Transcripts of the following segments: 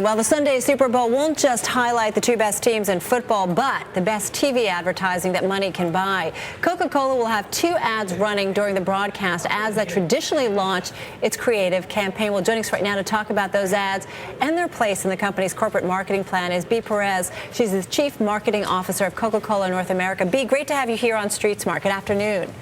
right. Well, the Sunday Super Bowl won't just highlight the two best teams in football, but the best TV advertising that money can buy. Coca-Cola will have two ads running during the broadcast, ads that traditionally launch its creative campaign. Well, joining us right now to talk about those ads and their place in the company's corporate marketing plan is Bea Perez. She's the Chief Marketing Officer of Coca-Cola North America. Bea, great to have you here on Street Smart. Good afternoon.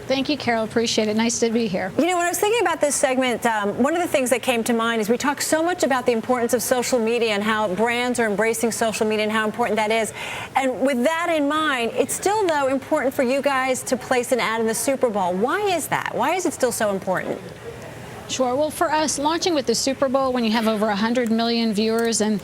Thank you, Carol. Appreciate it. Nice to be here. You know, when I was thinking about this segment, one of the things that came to mind is we talk so much about the importance of social media and how brands are embracing social media and how important that is. And with that in mind, it's still, though, important for you guys to place an ad in the Super Bowl. Why is that? Why is it still so important? Sure. Well, for us, launching with the Super Bowl, when you have over 100 million viewers, and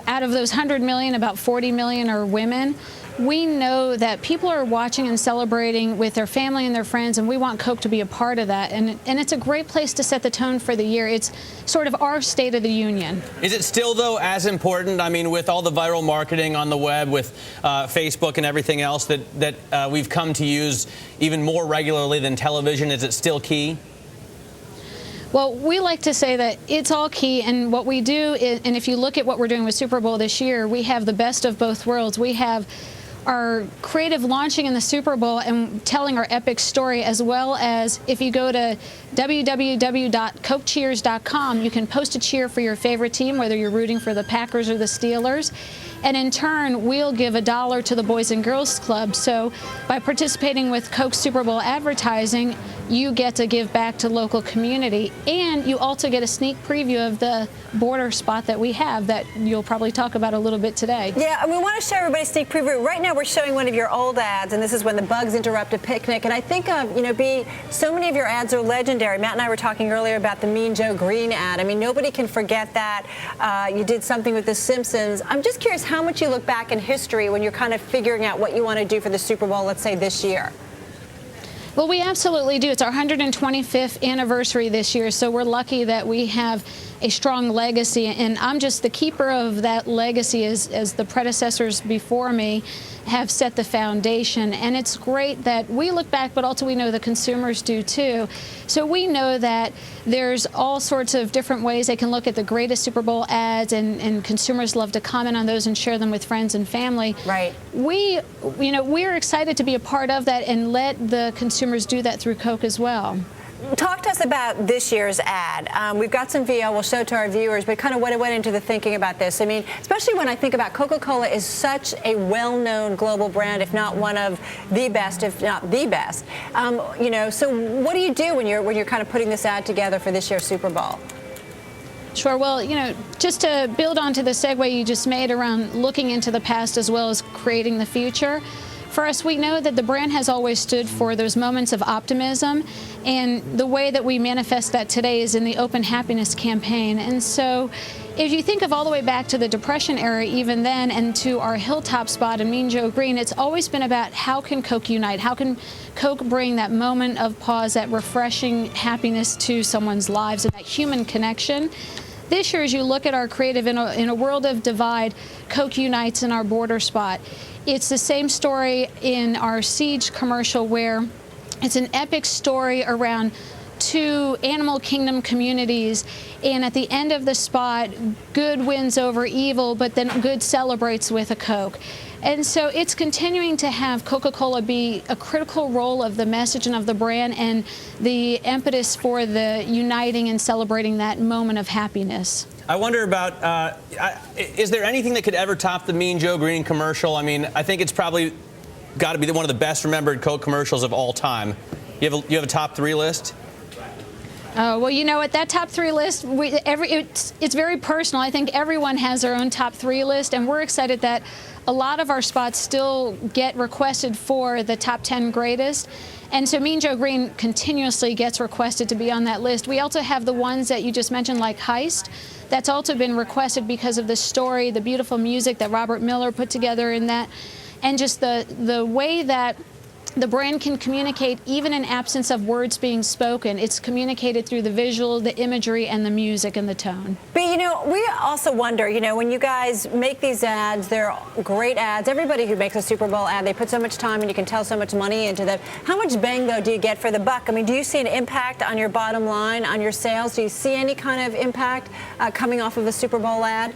out of those 100 million, about 40 million are women, we know that people are watching and celebrating with their family and their friends, and we want Coke to be a part of that. And it's a great place to set the tone for the year. It's sort of our State of the Union. Is it still, though, as important? I mean, with all the viral marketing on the web, with Facebook and everything else that we've come to use even more regularly than television, is it still key? Well, we like to say that it's all key, and what we do is, and if you look at what we're doing with Super Bowl this year, we have the best of both worlds. We have our creative launching in the Super Bowl and telling our epic story, as well as if you go to www.cokecheers.com, you can post a cheer for your favorite team, whether you're rooting for the Packers or the Steelers. And in turn, we'll give $1 to the Boys and Girls Club. So by participating with Coke Super Bowl advertising, you get to give back to local community. And you also get a sneak preview of the border spot that we have that you'll probably talk about a little bit today. Yeah, and we want to show everybody a sneak preview. Right now we're showing one of your old ads, and this is when the bugs interrupt a picnic. And I think of, you know, Bea, so many of your ads are legendary. Matt and I were talking earlier about the Mean Joe Green ad. I mean, nobody can forget that. You did something with The Simpsons. I'm just curious how much you look back in history when you're kind of figuring out what you want to do for the Super Bowl, let's say this year. Well, we absolutely do. It's our 125th anniversary this year, so we're lucky that we have a strong legacy, and I'm just the keeper of that legacy as the predecessors before me have set the foundation. And it's great that we look back, but also we know the consumers do too. So we know that there's all sorts of different ways they can look at the greatest Super Bowl ads, and consumers love to comment on those and share them with friends and family. Right. We're excited to be a part of that and let the consumers do that through Coke as well. Talk to us about this year's ad. We've got some VO, we'll show it to our viewers, but kind of what went into the thinking about this. I mean, especially when I think about Coca-Cola is such a well-known global brand, if not one of the best, if not the best. You know, so what do you do when you're kind of putting this ad together for this year's Super Bowl? Sure. Well, you know, just to build onto the segue you just made around looking into the past as well as creating the future, for us, we know that the brand has always stood for those moments of optimism, and the way that we manifest that today is in the Open Happiness campaign. And so if you think of all the way back to the Depression era, even then, and to our Hilltop spot in Mean Joe Green, it's always been about how can Coke unite? How can Coke bring that moment of pause, that refreshing happiness to someone's lives, and that human connection? This year, as you look at our creative, in a world of divide, Coke unites in our border spot. It's the same story in our Siege commercial, where it's an epic story around two animal kingdom communities, and at the end of the spot, good wins over evil, but then good celebrates with a Coke. And so it's continuing to have Coca-Cola be a critical role of the message and of the brand, and the impetus for the uniting and celebrating that moment of happiness. I wonder about, is there anything that could ever top the Mean Joe Green commercial? I mean, I think it's probably got to be one of the best remembered Coke commercials of all time. You have a top 3 list? Well, you know what, that top 3 list, it's very personal. I think everyone has their own top 3 list, and we're excited that a lot of our spots still get requested for the top 10 greatest. And so Mean Joe Green continuously gets requested to be on that list. We also have the ones that you just mentioned, like Heist. That's also been requested because of the story, the beautiful music that Robert Miller put together in that, and just the way that the brand can communicate even in absence of words being spoken. It's communicated through the visual, the imagery, and the music and the tone. But, you know, we also wonder, you know, when you guys make these ads, they're great ads. Everybody who makes a Super Bowl ad, they put so much time and you can tell so much money into them. How much bang, though, do you get for the buck? I mean, do you see an impact on your bottom line, on your sales? Do you see any kind of impact coming off of a Super Bowl ad?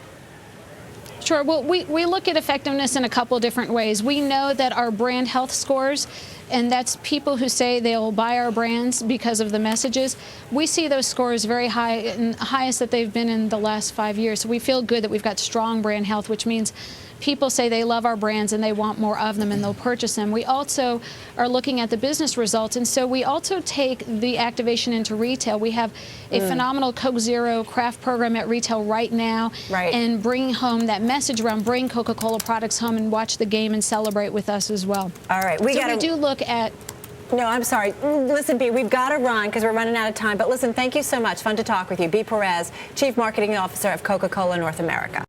Sure. Well, we look at effectiveness in a couple different ways. We know that our brand health scores, and that's people who say they'll buy our brands because of the messages. We see those scores very high, and highest that they've been in the last 5 years. So we feel good that we've got strong brand health, which means people say they love our brands and they want more of them and they'll purchase them. We also are looking at the business results, and so we also take the activation into retail. We have a phenomenal Coke Zero craft program at retail right now, and bringing home that message around bring Coca-Cola products home and watch the game and celebrate with us as well. All right, we do look at. No, I'm sorry. Listen, Bea, we've got to run because we're running out of time. But listen, thank you so much. Fun to talk with you. Bea Perez, Chief Marketing Officer of Coca-Cola North America.